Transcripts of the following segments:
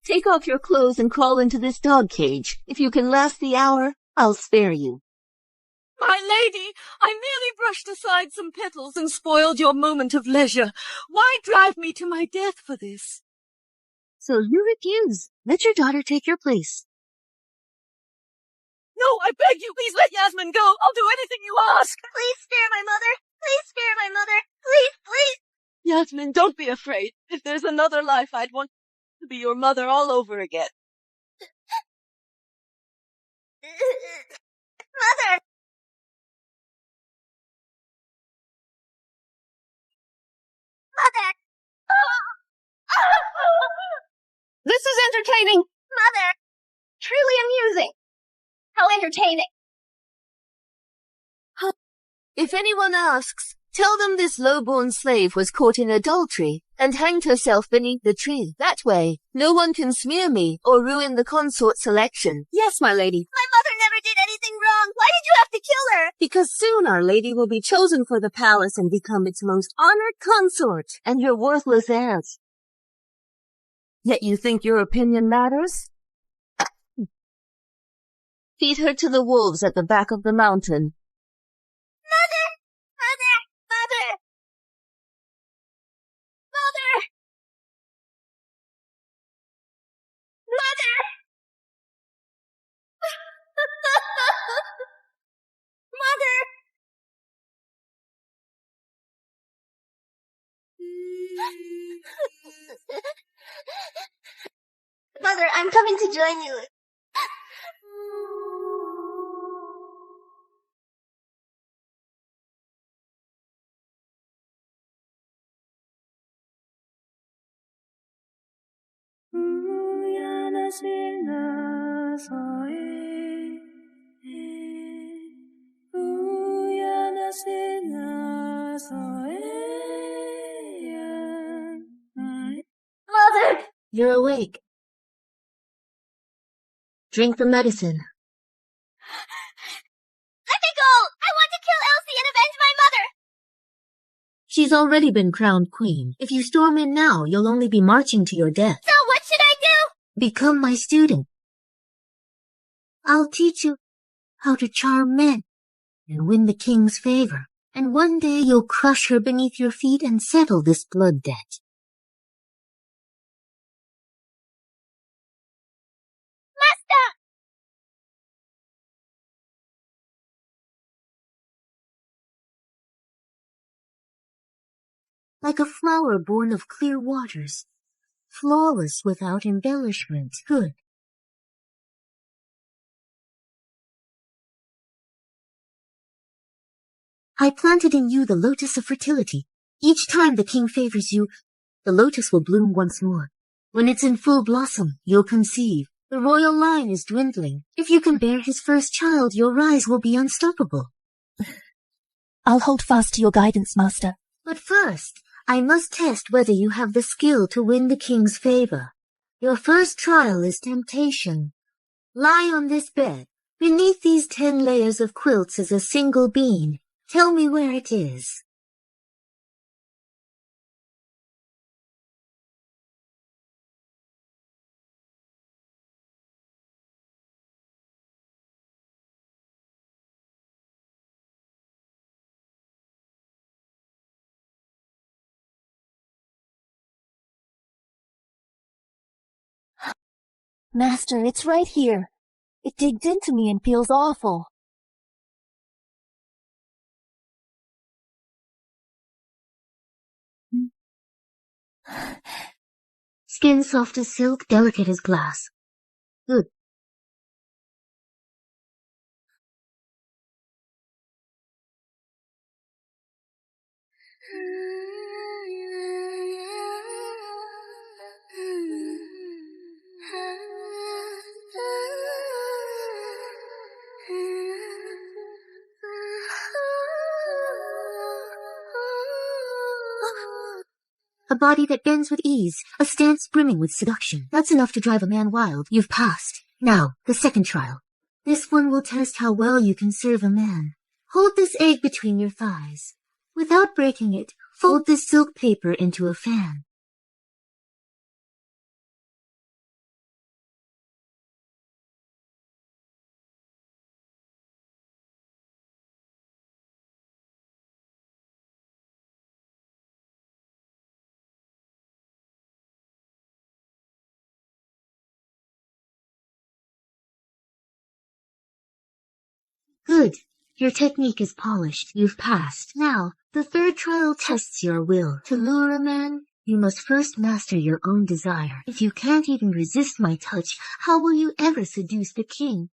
Take off your clothes and crawl into this dog cage. If you can last the hour, I'll spare you. My lady, I merely brushed aside some petals and spoiled your moment of leisure. Why drive me to my death for this? So you refuse. Let your daughter take your place. No, I beg you, please let Yasmin go. I'll do anything you ask. Please spare my mother. Please spare my mother. Please, please. Yasmin, don't be afraid. If there's another life, I'd want to be your mother all over again. Mother. Mother. This is entertaining. Mother. Truly amusing. How entertaining. If anyone asks, tell them this low-born slave was caught in adultery and hanged herself beneath the tree. That way, no one can smear me or ruin the consort selection. Yes, my lady. My mother never did anything wrong. Why did you have to kill her? Because soon our lady will be chosen for the palace and become its most honored consort, and your worthless aunt. Yet you think your opinion matters? Feed her to the wolves at the back of the mountain. Mother! Mother! Mother! Mother! Mother! Mother! Mother, I'm coming to join you. Mother! You're awake. Drink the medicine. Let me go! I want to kill Elsie and avenge my mother! She's already been crowned queen. If you storm in now, you'll only be marching to your death. So what should I do? Become my student. I'll teach you how to charm men and win the king's favor. And one day you'll crush her beneath your feet and settle this blood debt. Master! Like a flower born of clear waters, flawless without embellishment. Good. I planted in you the lotus of fertility. Each time the king favors you, the lotus will bloom once more. When it's in full blossom, you'll conceive. The royal line is dwindling. If you can bear his first child, your rise will be unstoppable. I'll hold fast to your guidance, Master. But first, I must test whether you have the skill to win the king's favor. Your first trial is temptation. Lie on this bed. Beneath these 10 layers of quilts is a single bean. Tell me where it is. Master, it's right here. It digs into me and feels awful. Skin soft as silk, delicate as glass. Good. A body that bends with ease, a stance brimming with seduction. That's enough to drive a man wild. You've passed. Now, the second trial. This one will test how well you can serve a man. Hold this egg between your thighs. Without breaking it, fold this silk paper into a fan. Good. Your technique is polished. You've passed. Now, the third trial tests your will. To lure a man, you must first master your own desire. If you can't even resist my touch, how will you ever seduce the king?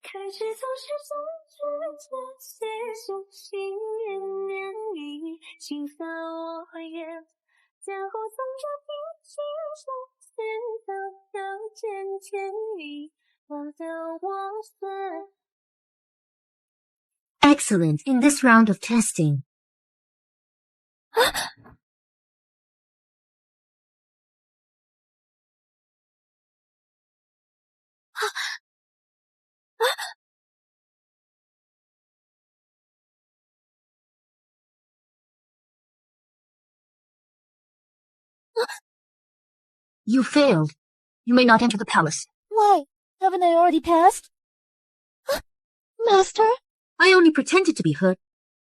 开始总是总觉得些种心念念里，心烦我也然后总着平心手现到条件千里，忘掉我是。 Excellent. In this round of testing, you failed. You may not enter the palace. Why? Haven't I already passed? Master? I only pretended to be hurt,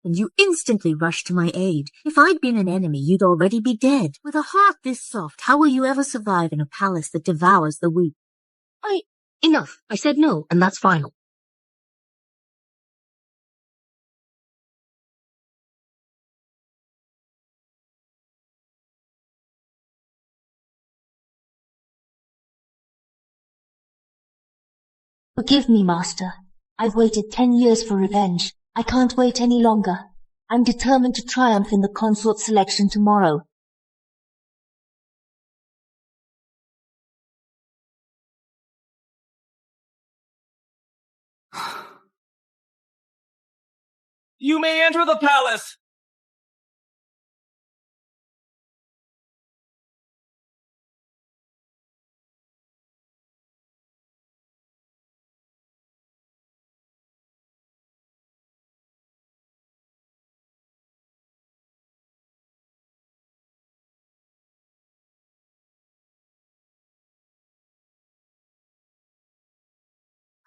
and you instantly rushed to my aid. If I'd been an enemy, you'd already be dead. With a heart this soft, how will you ever survive in a palace that devours the weak? Enough. I said no, and that's final. Forgive me, Master. I've waited 10 years for revenge. I can't wait any longer. I'm determined to triumph in the consort selection tomorrow. You may enter the palace!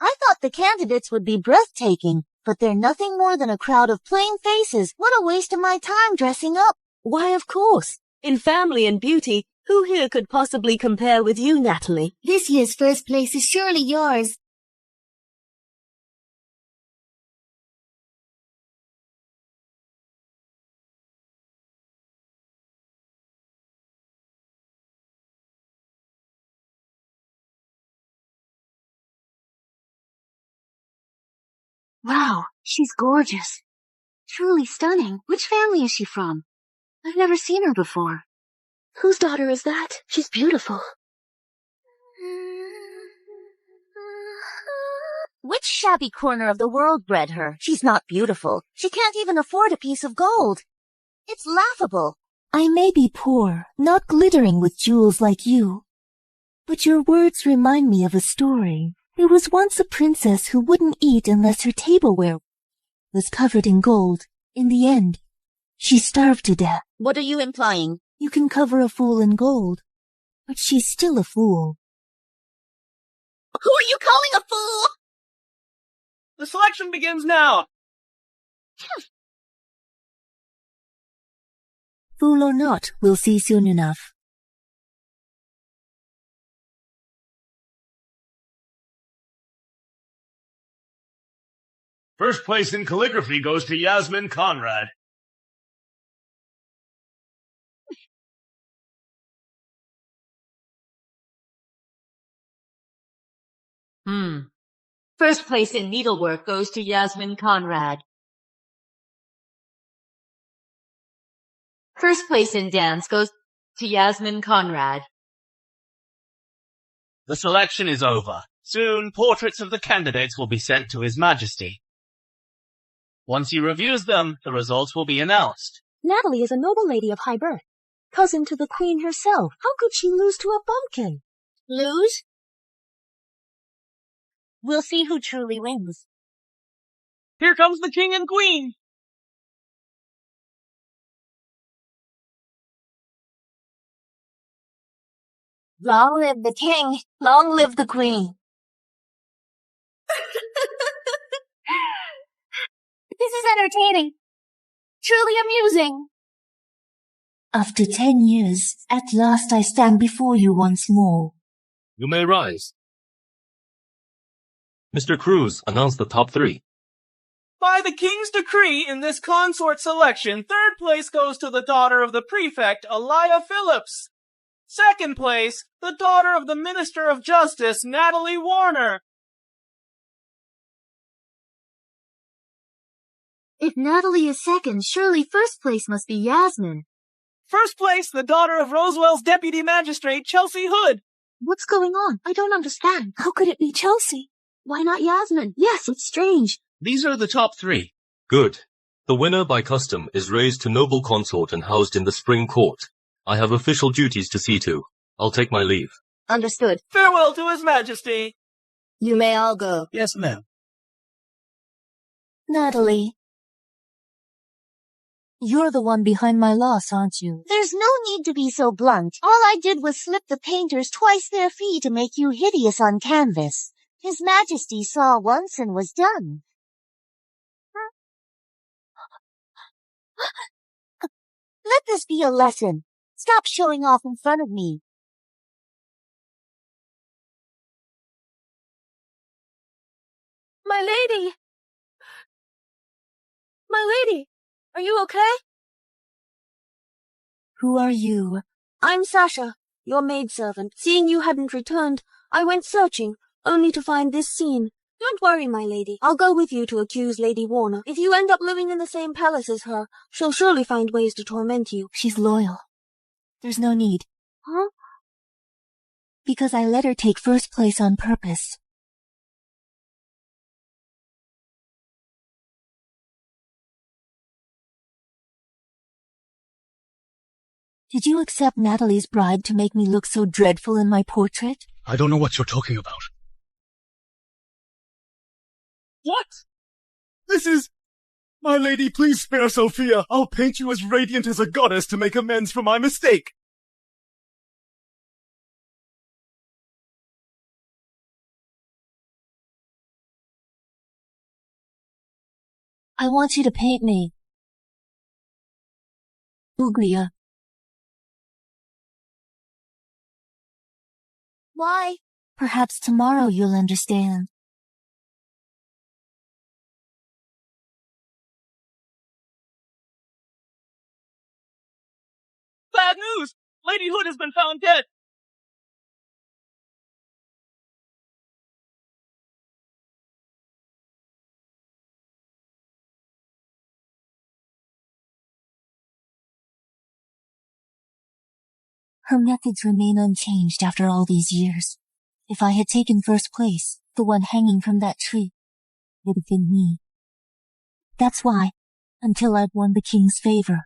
I thought the candidates would be breathtaking, but they're nothing more than a crowd of plain faces. What a waste of my time dressing up. Why, of course. In family and beauty, who here could possibly compare with you, Natalie? This year's first place is surely yours. Wow, she's gorgeous. Truly stunning. Which family is she from? I've never seen her before. Whose daughter is that? She's beautiful. Which shabby corner of the world bred her? She's not beautiful. She can't even afford a piece of gold. It's laughable. I may be poor, not glittering with jewels like you, but your words remind me of a story. There was once a princess who wouldn't eat unless her tableware was covered in gold. In the end, she starved to death. What are you implying? You can cover a fool in gold, but she's still a fool. Who are you calling a fool? The selection begins now! Fool or not, we'll see soon enough. First place in calligraphy goes to Yasmin Conrad. First place in needlework goes to Yasmin Conrad. First place in dance goes to Yasmin Conrad. The selection is over. Soon, portraits of the candidates will be sent to His Majesty. Once he reviews them, the results will be announced. Natalie is a noble lady of high birth, cousin to the queen herself. How could she lose to a bumpkin? Lose? We'll see who truly wins. Here comes the king and queen! Long live the king, long live the queen. This is entertaining. Truly amusing. After 10 years, at last I stand before you once more. You may rise. Mr. Cruz, announce the top 3. By the king's decree in this consort selection, 3rd place goes to the daughter of the prefect, Elia Phillips. 2nd place, the daughter of the Minister of Justice, Natalie Warner. If Natalie is 2nd, surely 1st place must be Yasmin. 1st place, the daughter of Roswell's Deputy Magistrate, Chelsea Hood. What's going on? I don't understand. How could it be Chelsea? Why not Yasmin? Yes, it's strange. These are the top 3. Good. The winner by custom is raised to noble consort and housed in the spring court. I have official duties to see to. I'll take my leave. Understood. Farewell to His Majesty. You may all go. Yes, ma'am. Natalie. You're the one behind my loss, aren't you? There's no need to be so blunt. All I did was slip the painters twice their fee to make you hideous on canvas. His Majesty saw once and was done. Let this be a lesson. Stop showing off in front of me. My lady! My lady! Are you okay? Who are you? I'm Sasha, your maidservant. Seeing you hadn't returned, I went searching, only to find this scene. Don't worry, my lady. I'll go with you to accuse Lady Warner. If you end up living in the same palace as her, she'll surely find ways to torment you. She's loyal. There's no need. Huh? Because I let her take 1st place on purpose. Did you accept Natalie's bribe to make me look so dreadful in my portrait? I don't know what you're talking about. What? This is... My lady, please spare Sophia. I'll paint you as radiant as a goddess to make amends for my mistake. I want you to paint me. Uglia. Why? Perhaps tomorrow you'll understand. Bad news! Lady Hood has been found dead. Her methods remain unchanged after all these years. If I had taken 1st place, the one hanging from that tree would have been me. That's why, until I've won the king's favor,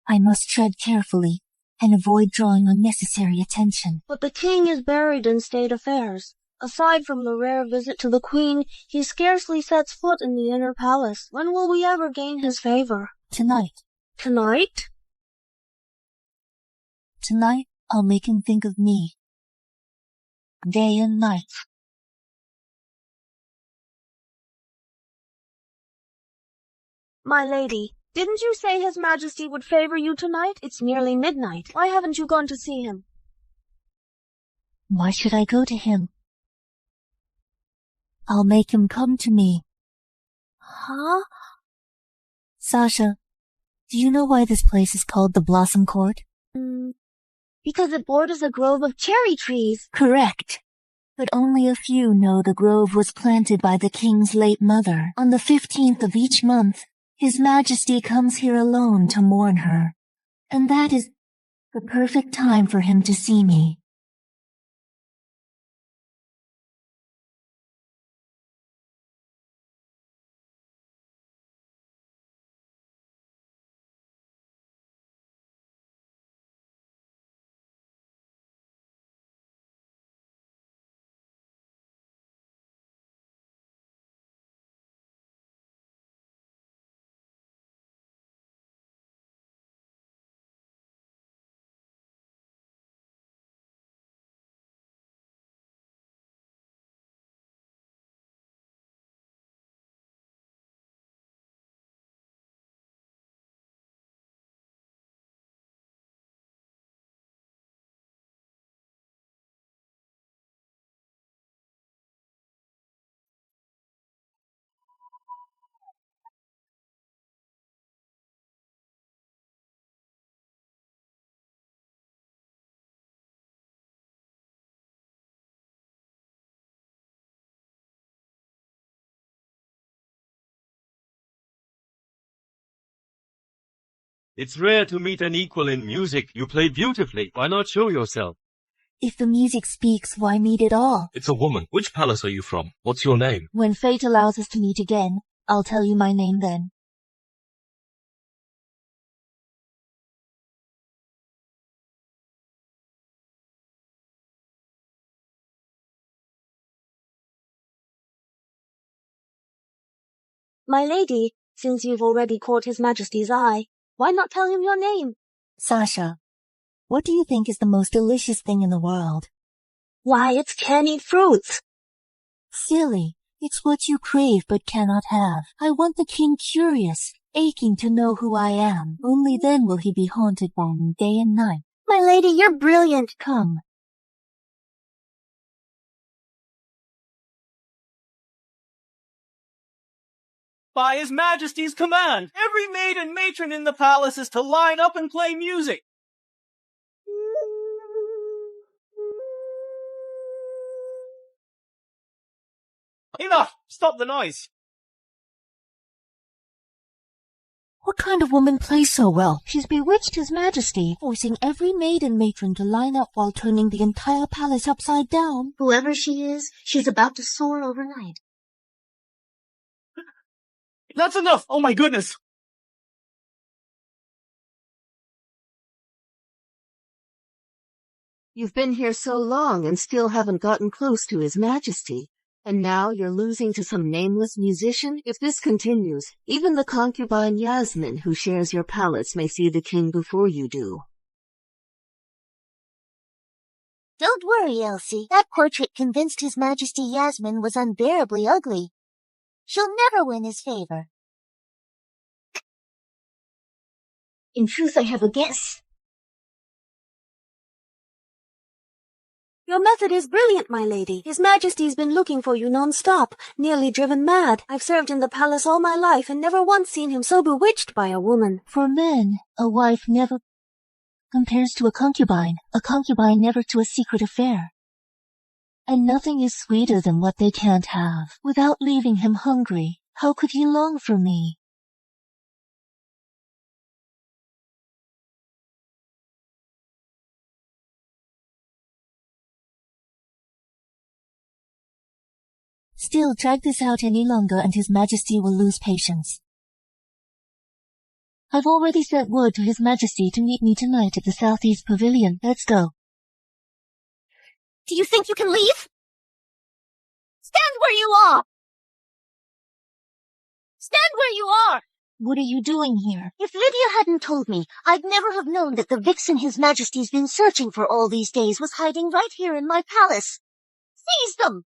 I must tread carefully and avoid drawing unnecessary attention. But the king is buried in state affairs. Aside from the rare visit to the queen, he scarcely sets foot in the inner palace. When will we ever gain his favor? Tonight. Tonight? Tonight, I'll make him think of me. Day and night. My lady, didn't you say His Majesty would favor you tonight? It's nearly midnight. Why haven't you gone to see him? Why should I go to him? I'll make him come to me. Huh? Sasha, do you know why this place is called the Blossom Court? Because it borders a grove of cherry trees. Correct. But only a few know the grove was planted by the king's late mother. On the 15th of each month, His Majesty comes here alone to mourn her. And that is the perfect time for him to see me. It's rare to meet an equal in music. You play beautifully. Why not show yourself? If the music speaks, why meet at all? It's a woman. Which palace are you from? What's your name? When fate allows us to meet again, I'll tell you my name then. My lady, since you've already caught His Majesty's eye, why not tell him your name? Sasha, what do you think is the most delicious thing in the world? Why, it's candied fruits. Silly. It's what you crave but cannot have. I want the king curious, aching to know who I am. Only then will he be haunted by me day and night. My lady, you're brilliant. Come. By His Majesty's command, every maid and matron in the palace is to line up and play music. Enough! Stop the noise. What kind of woman plays so well? She's bewitched His Majesty, forcing every maid and matron to line up while turning the entire palace upside down. Whoever she is, she's about to soar overnight. That's enough! Oh my goodness! You've been here so long and still haven't gotten close to His Majesty. And now you're losing to some nameless musician? If this continues, even the concubine Yasmin, who shares your palace, may see the king before you do. Don't worry, Elsie. That portrait convinced His Majesty Yasmin was unbearably ugly. She'll never win his favor. In truth, I have a guess. Your method is brilliant, my lady. His Majesty's been looking for you non-stop, nearly driven mad. I've served in the palace all my life and never once seen him so bewitched by a woman. For men, a wife never compares to a concubine never to a secret affair. And nothing is sweeter than what they can't have. Without leaving him hungry, how could he long for me? Still, drag this out any longer and His Majesty will lose patience. I've already sent word to His Majesty to meet me tonight at the Southeast Pavilion. Let's go. Do you think you can leave? Stand where you are! Stand where you are! What are you doing here? If Lydia hadn't told me, I'd never have known that the vixen His Majesty's been searching for all these days was hiding right here in my palace. Seize them!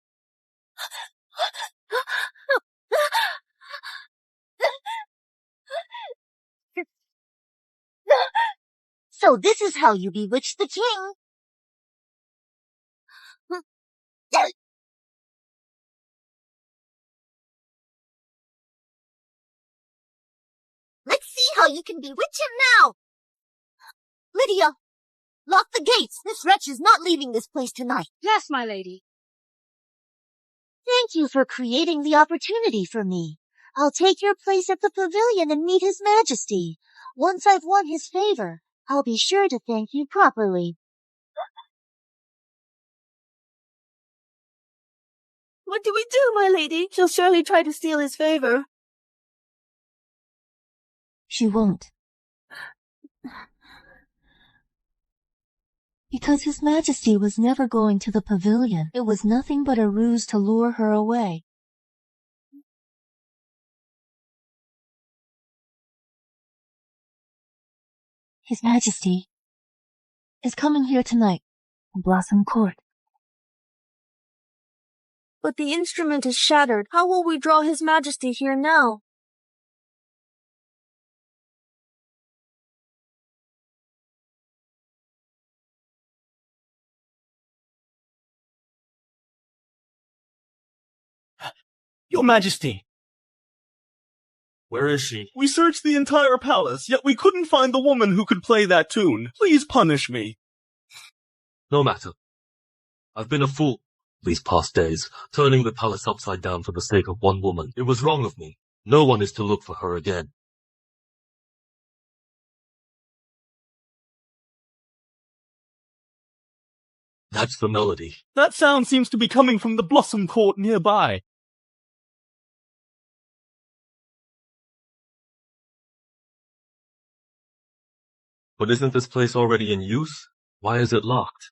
So this is how you bewitched the king. Let's see how you can bewitch him now. Lydia, lock the gates. This wretch is not leaving this place tonight. Yes, my lady. Thank you for creating the opportunity for me. I'll take your place at the pavilion and meet His Majesty. Once I've won his favor, I'll be sure to thank you properly. What do we do, my lady? She'll surely try to steal his favor. She won't. Because His Majesty was never going to the pavilion. It was nothing but a ruse to lure her away. His Majesty is coming here tonight in Blossom Court. But the instrument is shattered. How will we draw His Majesty here now? Your Majesty! Where is she? We searched the entire palace, yet we couldn't find the woman who could play that tune. Please punish me. No matter. I've been a fool these past days, turning the palace upside down for the sake of one woman. It was wrong of me. No one is to look for her again. That's the melody. That sound seems to be coming from the Blossom Court nearby. But isn't this place already in use? Why is it locked?